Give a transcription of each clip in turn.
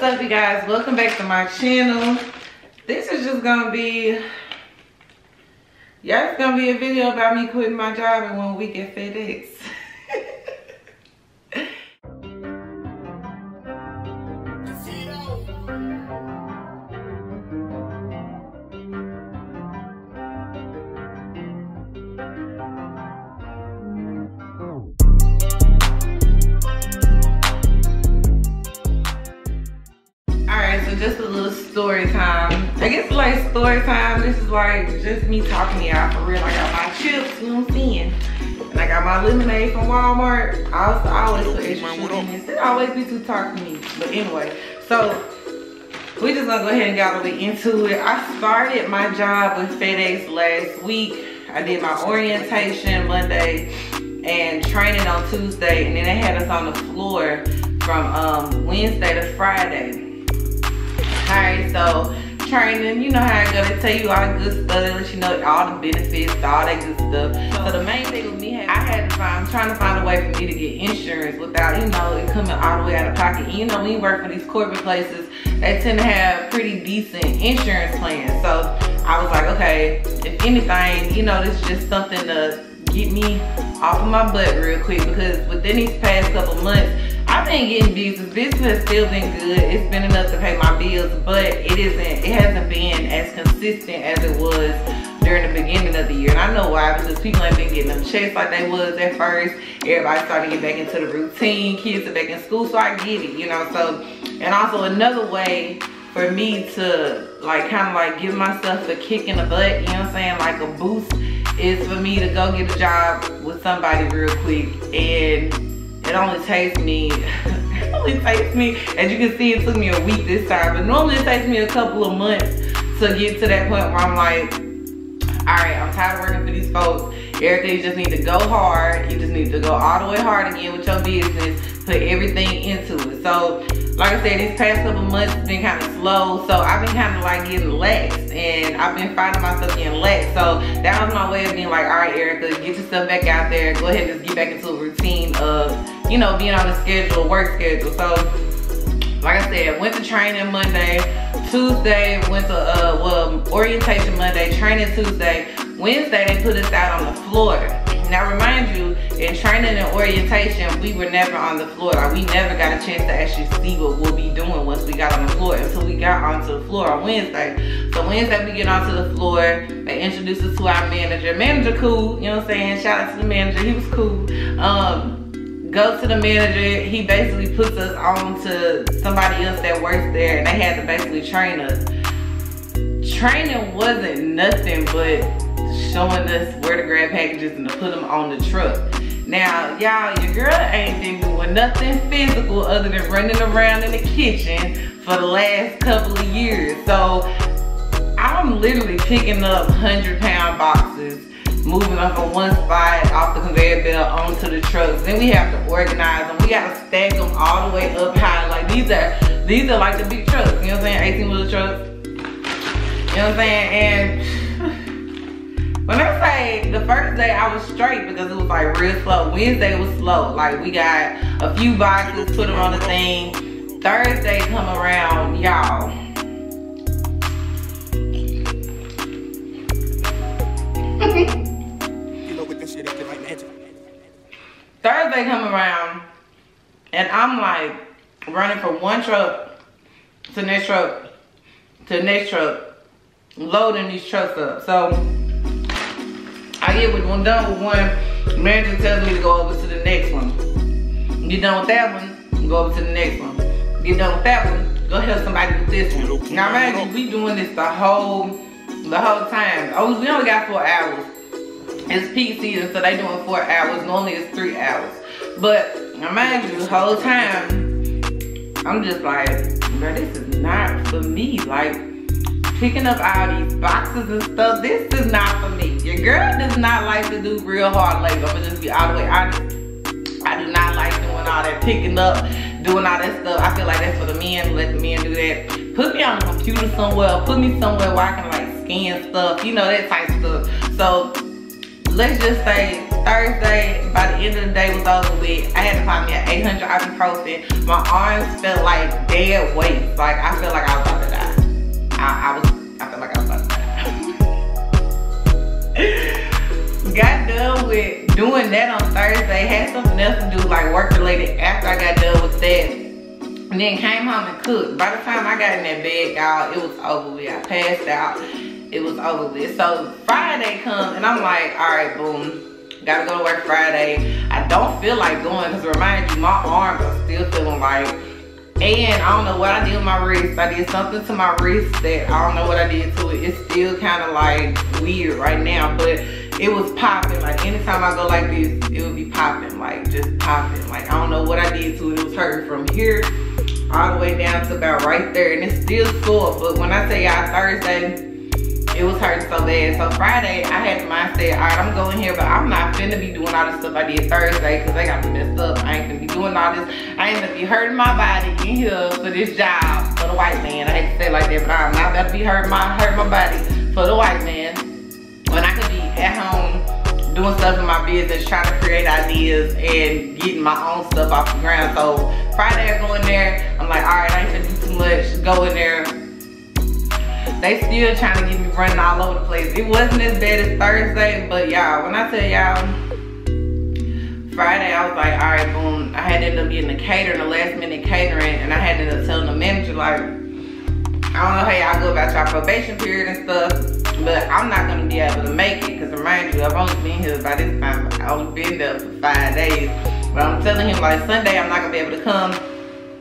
What's up, you guys? Welcome back to my channel. This is just gonna be, it's gonna be a video about me quitting my job in 1 week at Fedex. Just a little story time. I guess like story time. This is like just me talking to y'all for real. I got my chips, you know what I'm saying? And I got my lemonade from Walmart. I always put extra sugar in this. It always be too tart for me. But anyway, so we just gonna go ahead and get all the way into it. I started my job with FedEx last week. I did my orientation Monday and training on Tuesday, and then they had us on the floor from Wednesday to Friday. Alright, so training, you know how I go, they tell you all the good stuff, they let you know all the benefits, all that good stuff. So the main thing with me, I'm trying to find a way for me to get insurance without, you know, it coming all the way out of pocket. And you know, when you work for these corporate places, they tend to have pretty decent insurance plans. So I was like, okay, if anything, you know, this is just something to get me off of my butt real quick, because within these past couple months, I've been getting business. Business has still been good. It's been enough to pay my bills, but it hasn't been as consistent as it was during the beginning of the year. And I know why, because people ain't been getting them checks like they was at first. Everybody starting to get back into the routine. Kids are back in school, so I get it, you know. So, and also another way for me to like kind of like give myself a kick in the butt, you know what I'm saying, like a boost, is for me to go get a job with somebody real quick. And it only takes me, as you can see, it took me a week this time, but normally it takes me a couple of months to get to that point where I'm like, all right, I'm tired of working for these folks. Everything just need to go hard. You just need to go all the way hard again with your business, put everything into it. So, like I said, these past couple months has been kind of slow, so I've been kind of like getting lax, and I've been finding myself getting lax. So that was my way of being like, all right, Erica, get yourself back out there, go ahead and just get back into a routine of, you know, being on a schedule, work schedule. So like I said, went to training Monday, Tuesday went to orientation Monday, training Tuesday, Wednesday they put us out on the floor. Now remind you, in training and orientation, we were never on the floor. Like, we never got a chance to actually see what we'll be doing once we got on the floor, until we got onto the floor on Wednesday. So Wednesday we get onto the floor, they introduced us to our manager. Manager cool, you know what I'm saying? Shout out to the manager, he was cool. Go to the manager, he basically puts us on to somebody else that works there, and they had to basically train us. Training wasn't nothing but showing us where to grab packages and to put them on the truck. Now, y'all, your girl ain't been doing nothing physical other than running around in the kitchen for the last couple of years. So I'm literally picking up 100-pound boxes, moving them from one spot off the conveyor belt onto the trucks. Then we have to organize them. We gotta stack them all the way up high. Like these are like the big trucks, you know what I'm saying? 18-wheeler trucks. You know what I'm saying? And when I say the first day I was straight because it was like real slow. Wednesday was slow. Like we got a few boxes, put them on the thing. Thursday come around, y'all. Thursday come around and I'm like running from one truck to the next truck to the next truck, loading these trucks up. So I get one done with one, manager tells me to go over to the next one. Get done with that one, go over to the next one. Get done with that one, go help somebody with this one. Now imagine we doing this the whole time. Oh, we only got 4 hours. It's peak season, so they doing 4 hours. Normally it's 3 hours. But mind you, the whole time, I'm just like, bro, this is not for me. Like, picking up all these boxes and stuff, this is not for me. Your girl does not like to do real hard labor. I'm gonna just be all the way honest. I do not like doing all that picking up, doing all that stuff. I feel like that's for the men. Let the men do that. Put me on a computer somewhere. Put me somewhere where I can like scan stuff, you know, that type of stuff. So let's just say Thursday, by the the end of the day was over with. I had to find me an 800 ibuprofen. My arms felt like dead weights. Like I felt like I was about to die. I felt like I was about to die. Got done with doing that on Thursday. Had something else to do, like work related, after I got done with that. And then came home and cooked. By the time I got in that bed, y'all, it was over with. I passed out. It was over with. So Friday comes and I'm like, all right, boom. Gotta go to work Friday. I don't feel like going because remind you, my arms are still feeling like, and I don't know what I did with my wrist. I did something to my wrist that I don't know what I did to it. It's still kind of like weird right now, but it was popping. Like anytime I go like this, it would be popping, like just popping. Like I don't know what I did to it. It was hurting from here all the way down to about right there, and it's still sore. But when I say y'all Thursday, it was hurting so bad. So Friday, I had the mindset, all right, I'm going here, but I'm not finna be doing all this stuff I did Thursday because they got me messed up. I ain't finna be doing all this. I ain't gonna be hurting my body in here for this job for the white man. I hate to say it like that, but I'm not about to be hurting my body for the white man when I could be at home doing stuff in my business, trying to create ideas and getting my own stuff off the ground. So Friday, I go in there. I'm like, all right, I ain't finna do too much. Go in there. They still trying to get me running all over the place. It wasn't as bad as Thursday, but y'all, when I tell y'all, Friday I was like, all right, boom. I had ended up getting a catering, a last minute catering, and I had to end up telling the manager, like, I don't know how y'all go about y'all probation period and stuff, but I'm not gonna be able to make it, because remind you, I've only been here by this time. I've only been there for 5 days. But I'm telling him, like, Sunday I'm not gonna be able to come.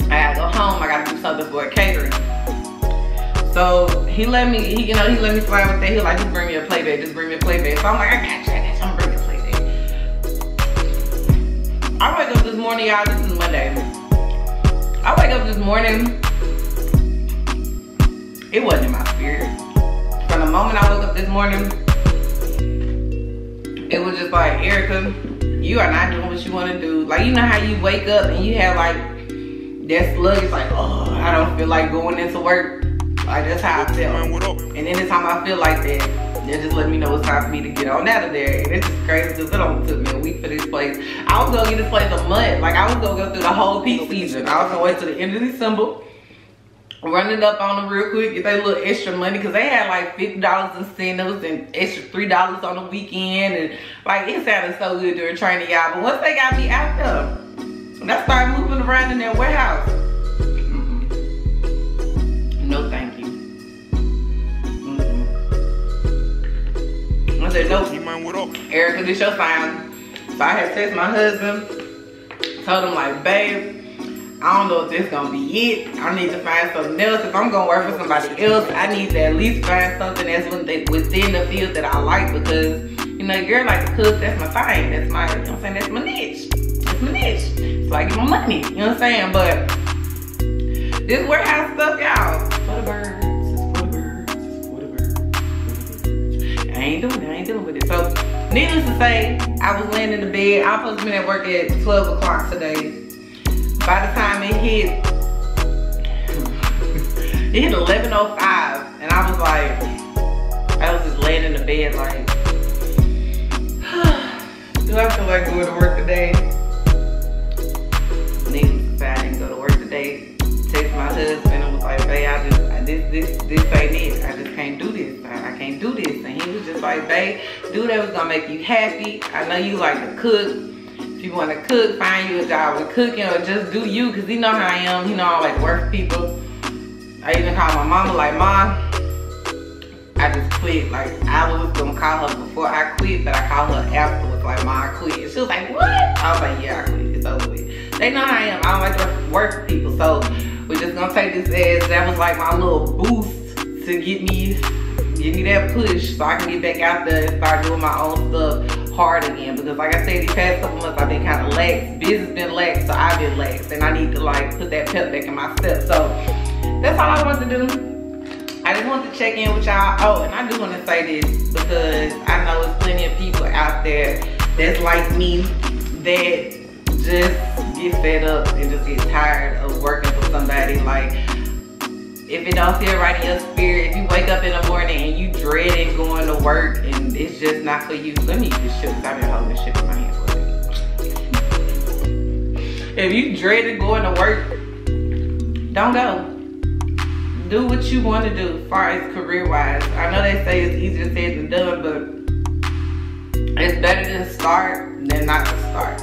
I gotta go home, I gotta do something for a catering. So he let me slide with that. He was like, just bring me a play bag, just bring me a play bag. So I'm like, I got you, I'm bringing a play bag. I wake up this morning, y'all, this is Monday. I wake up this morning, it wasn't in my spirit. From the moment I woke up this morning, it was just like, Erica, you are not doing what you want to do. Like, you know how you wake up and you have like that slug, it's like, oh, I don't feel like going into work. Like that's how I feel. And anytime I feel like that, they just let me know it's time for me to get on out of there. And it's just crazy because it only took me a week for this place. I was gonna get this place a month. Like I was gonna go through the whole peak season. I was gonna wait till the end of December, run it up on them real quick, get that little extra money because they had like $50 incentives and extra $3 on the weekend, and like it sounded so good during training, y'all. But once they got me out there, and I started moving around in that warehouse, no thank you. I said, nope. Erica, this your sign. So I had texted my husband, told him like, babe, I don't know if this gonna be it. I need to find something else. If I'm gonna work for somebody else, I need to at least find something that's within the field that I like, because, you know, girl like to cook, that's my thing. That's my, you know what I'm saying, that's my niche. That's my niche. It's like my money, you know what I'm saying? But this warehouse stuff, y'all, for the birds, it's for the birds, it's for the birds. I ain't doing it, I ain't dealing with it. So, needless to say, I was laying in the bed. I was supposed to be at work at 12 o'clock today. By the time it hit 11:05, and I was like, I was just laying in the bed like, do I feel like going to work today? Needless to say, I didn't go to work today. Text my husband and was like, babe, this ain't it. I just can't do this. I can't do this. And he was just like, babe, do that was gonna make you happy. I know you like to cook. If you want to cook, find you a job with cooking, or just do you, because you know how I am. You know, I like to work for people. I even called my mama like, Mom, I just quit. Like, I was gonna call her before I quit, but I called her afterwards like, Mom, I quit. And she was like, what? I was like, yeah, I quit. It's over with. They know how I am. I don't like to work for people. So we're just gonna take this as that was like my little boost to give me that push so I can get back out there and start doing my own stuff hard again. Because like I said, these past couple months I've been kind of lax. Business been lax, so I've been lax, and I need to like put that pep back in my step. So that's all I wanted to do. I just wanted to check in with y'all. Oh, and I do want to say this because I know there's plenty of people out there that's like me that just get fed up and just get tired of working for somebody. Like, if it don't feel right in your spirit, if you wake up in the morning and you dreading going to work and it's just not for you. Let me eat this shit because I've been holding this shit in my hand for a second. If you dreaded going to work, don't go. Do what you want to do as far as career-wise. I know they say it's easier said than done, but it's better to start than not to start.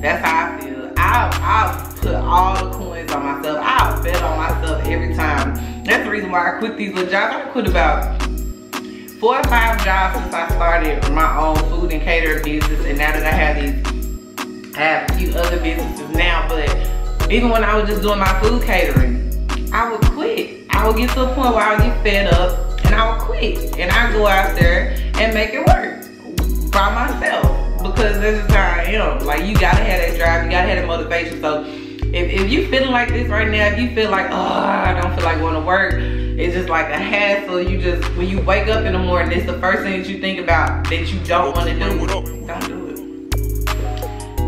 That's how I feel. I'll put all the coins on myself. I'll bet on myself every time. That's the reason why I quit these little jobs. I quit about 4 or 5 jobs since I started my own food and catering business, and now that I have a few other businesses now. But even when I was just doing my food catering, I would quit. I would get to a point where I would get fed up and I would quit. And I'd go out there and make it work by myself, because that's just how I am. Like, you gotta have that drive, you gotta have that motivation. So if you feeling like this right now, if you feel like, oh, I don't feel like going to work, it's just like a hassle. You just, when you wake up in the morning, it's the first thing that you think about that you don't want to do. Don't do it.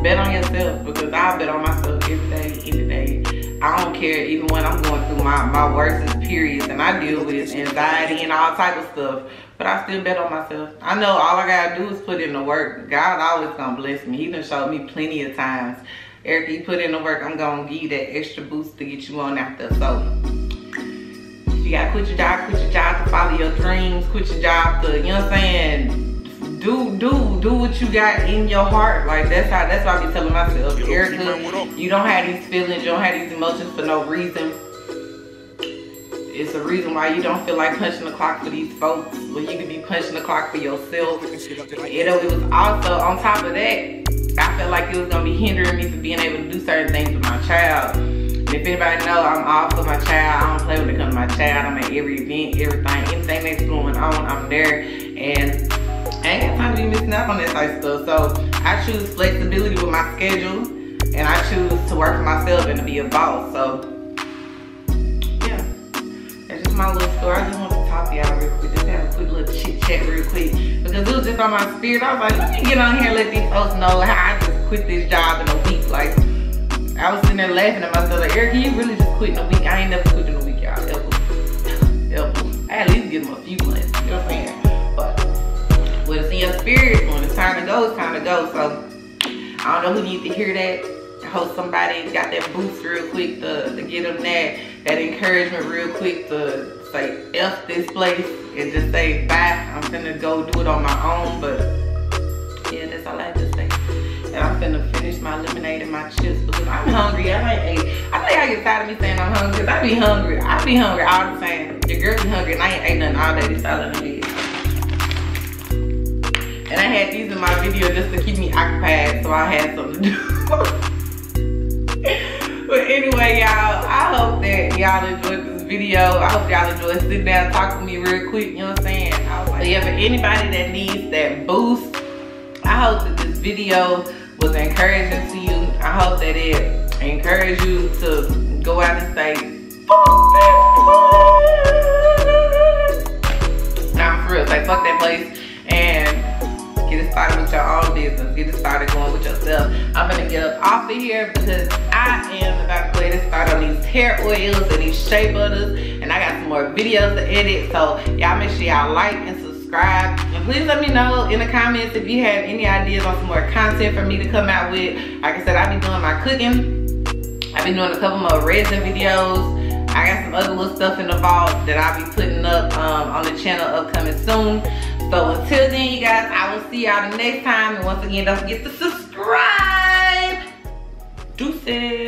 Bet on yourself, because I bet on myself every day, any day. I don't care, even when I'm going through my worst periods and I deal with anxiety and all type of stuff, but I still bet on myself. I know all I gotta do is put in the work. God always gonna bless me. He done showed me plenty of times. Erica, you put in the work, I'm gonna give you that extra boost to get you on out there. So you gotta quit your job to follow your dreams, quit your job to, you know what I'm saying? Do what you got in your heart. Like, that's why I be telling myself, Erica, you don't have these feelings, you don't have these emotions for no reason. It's a reason why you don't feel like punching the clock for these folks, when you could be punching the clock for yourself. It was also, on top of that, I felt like it was gonna be hindering me from being able to do certain things with my child. And if anybody know, I'm all for my child. I don't play when it comes to my child. I'm at every event, everything, anything that's going on, I'm there. And I ain't got time to be missing out on that type of stuff. So I choose flexibility with my schedule, and I choose to work for myself and to be a boss. So yeah, that's just my little story. I just want to talk to y'all real quick, just have a quick little chit chat real quick, because it was just on my spirit. I was like, let me get on here and let these folks know how I just quit this job in a week. Like, I was sitting there laughing at myself like, Erica, you really just quit in a week? I ain't never quit in a week, y'all, ever. I at least give them a few months, you know what I'm saying? When it's in your spirit, when it's time to go, it's time to go. So I don't know who needs to hear that. I hope somebody got that boost real quick to get them that encouragement real quick to say F this place and just say bye. I'm finna go do it on my own. But yeah, that's all I have to say. And I'm finna finish my lemonade and my chips because I'm hungry. I think I get tired of me saying I'm hungry, because I be hungry. I be hungry all the time. Your girl be hungry and I ain't ate nothing all day. This all in the head. And I had these in my video just to keep me occupied, so I had something to do. But anyway, y'all, I hope that y'all enjoyed this video. I hope y'all enjoyed sitting down and talking with me real quick, you know what I'm saying? I was like, yeah, for anybody that needs that boost, I hope that this video was encouraging to you. I hope that it encouraged you to go out and say, fuck that place. Nah, for real, say fuck that place and get it started with your own business. Get it started going with yourself. I'm gonna get up off of here because I am about to go ahead and start on these hair oils and these shea butters, and I got some more videos to edit. So y'all make sure y'all like and subscribe, and please let me know in the comments if you have any ideas on some more content for me to come out with. Like I said, I've been doing my cooking. I've been doing a couple more resin videos. I got some other little stuff in the vault that I'll be putting up on the channel upcoming soon. So until then, you guys, I will see y'all the next time. And once again, don't forget to subscribe. Deuces.